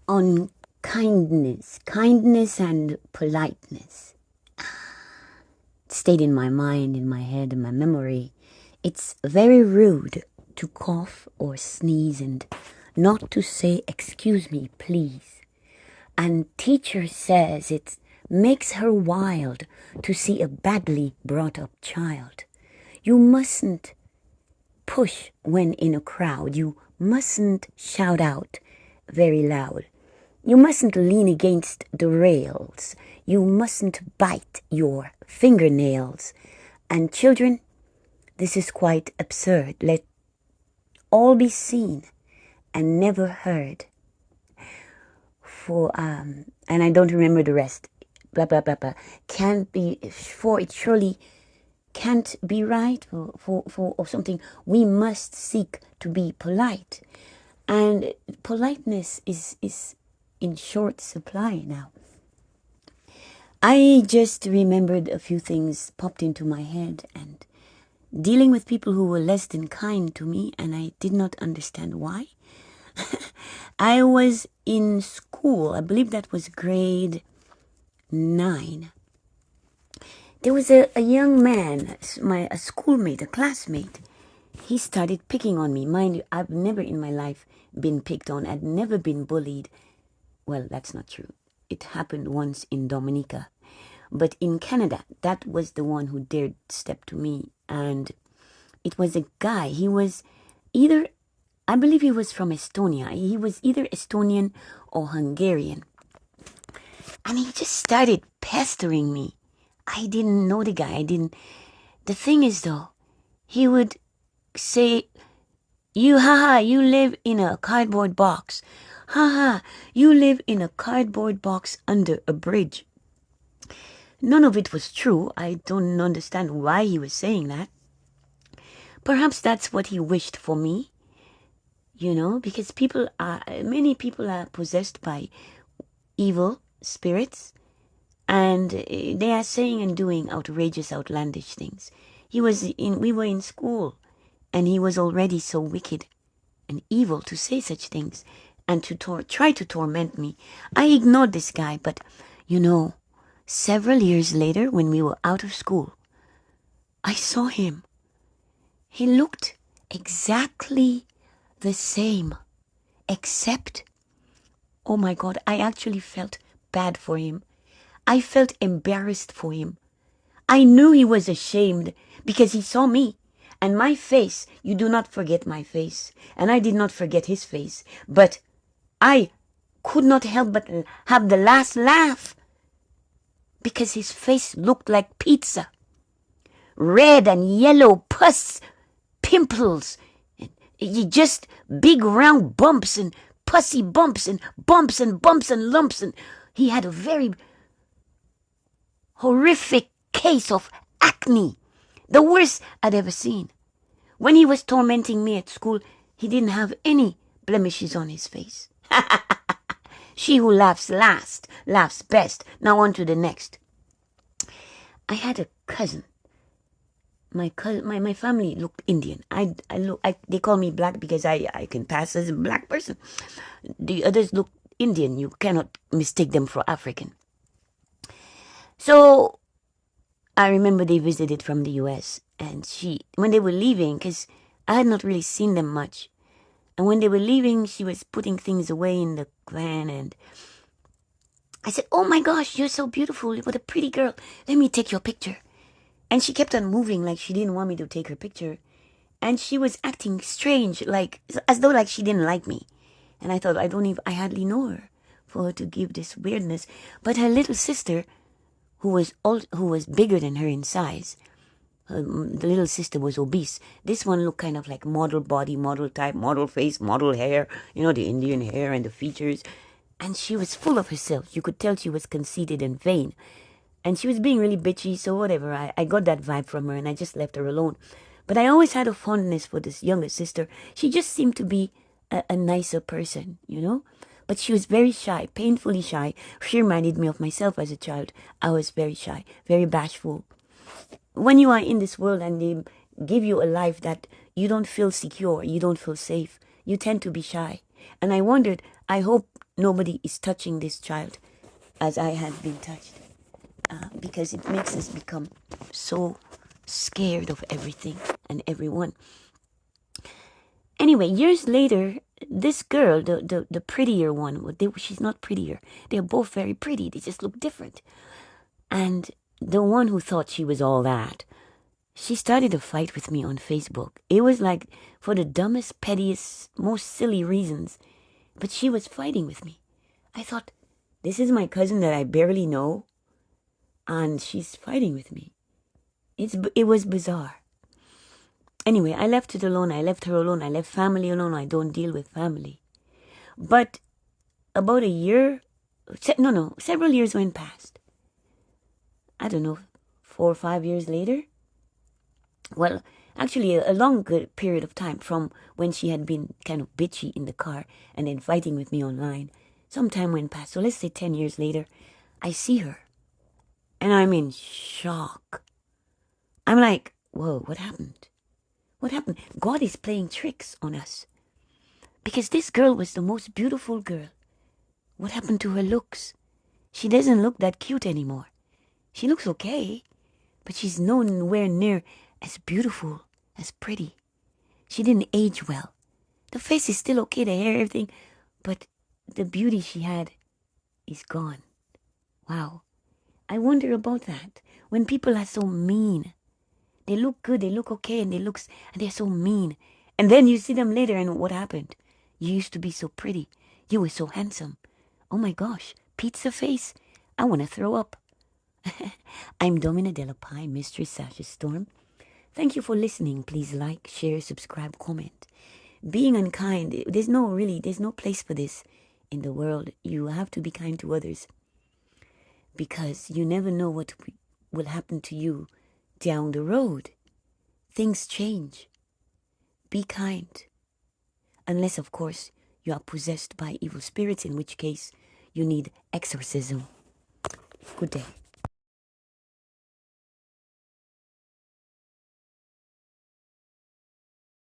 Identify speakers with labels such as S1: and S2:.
S1: on kindness and politeness. It stayed in my mind, in my head, in my memory. It's very rude to cough or sneeze and not to say, "Excuse me, please." And teacher says it makes her wild to see a badly brought up child. You mustn't push when in a crowd. You mustn't shout out very loud. You mustn't lean against the rails. You mustn't bite your fingernails. And children, this is quite absurd. Let all be seen and never heard. And I don't remember the rest. Blah, blah, blah, blah. Can't be, for it surely can't be right, or something. We must seek to be polite. And politeness is in short supply now. I just remembered a few things popped into my head, and dealing with people who were less than kind to me, and I did not understand why. I was in school, I believe that was grade 9. There was a young man, a schoolmate, a classmate. He started picking on me. Mind you, I've never in my life been picked on. I'd never been bullied. Well, that's not true. It happened once in Dominica. But in Canada, that was the one who dared step to me. And it was a guy. He was either, I believe he was from Estonia. He was either Estonian or Hungarian. And he just started pestering me. I didn't know the guy. The thing is though, he would say, you live in a cardboard box. You live in a cardboard box under a bridge. None of it was true. I don't understand why he was saying that. Perhaps that's what he wished for me. Because many people are possessed by evil spirits. And they are saying and doing outrageous, outlandish things. We were in school, and he was already so wicked and evil to say such things and to try to torment me. I ignored this guy, but several years later, when we were out of school, I saw him. He looked exactly the same, except, oh my God, I actually felt bad for him. I felt embarrassed for him. I knew he was ashamed because he saw me. And my face, you do not forget my face. And I did not forget his face. But I could not help but have the last laugh because his face looked like pizza. Red and yellow pus, pimples, just big round bumps and pussy bumps and bumps and bumps and lumps. And he had a very horrific case of acne, the worst I'd ever seen. When he was tormenting me at school, he didn't have any blemishes on his face. She who laughs last laughs best. Now on to the next. I had a cousin. My family looked Indian. They call me black because I can pass as a black person. The others look Indian. You cannot mistake them for African. So I remember they visited from the US, and when they were leaving, because I had not really seen them much, and when they were leaving, she was putting things away in the van, and I said, "Oh my gosh, you're so beautiful. What a pretty girl. Let me take your picture." And she kept on moving like she didn't want me to take her picture. And she was acting strange, as though she didn't like me. And I thought, I hardly know her for her to give this weirdness. But her little sister, who was bigger than her in size, the little sister was obese. This one looked kind of like model body, model type, model face, model hair, the Indian hair and the features. And she was full of herself. You could tell she was conceited and vain. And she was being really bitchy, so whatever. I got that vibe from her, and I just left her alone. But I always had a fondness for this younger sister. She just seemed to be a nicer person, But she was very shy, painfully shy. She reminded me of myself as a child. I was very shy, very bashful. When you are in this world and they give you a life that you don't feel secure, you don't feel safe, you tend to be shy. And I wondered, I hope nobody is touching this child as I had been touched, because it makes us become so scared of everything and everyone. Anyway, years later, this girl, the prettier one, she's not prettier. They're both very pretty. They just look different. And the one who thought she was all that, she started a fight with me on Facebook. It was like for the dumbest, pettiest, most silly reasons. But she was fighting with me. I thought, this is my cousin that I barely know, and she's fighting with me. It was bizarre. Anyway, I left it alone. I left her alone. I left family alone. I don't deal with family. But about several years went past. I don't know, 4 or 5 years later. Well, actually a long period of time from when she had been kind of bitchy in the car and then fighting with me online. Some time went past. So let's say 10 years later, I see her. And I'm in shock. I'm like, whoa, what happened? What happened? God is playing tricks on us. Because this girl was the most beautiful girl. What happened to her looks? She doesn't look that cute anymore. She looks okay, but she's nowhere near as beautiful, as pretty. She didn't age well. The face is still okay, the hair, everything, but the beauty she had is gone. Wow. I wonder about that. When people are so mean, they look good, they look okay, and they're so mean. And then you see them later, and what happened? You used to be so pretty. You were so handsome. Oh my gosh, pizza face. I want to throw up. I'm Domina Della Pie, Mistress Sasha Storm. Thank you for listening. Please like, share, subscribe, comment. Being unkind, there's no place for this in the world. You have to be kind to others, because you never know what will happen to you down the road. Things change. Be kind. Unless, of course, you are possessed by evil spirits, in which case you need exorcism. Good day.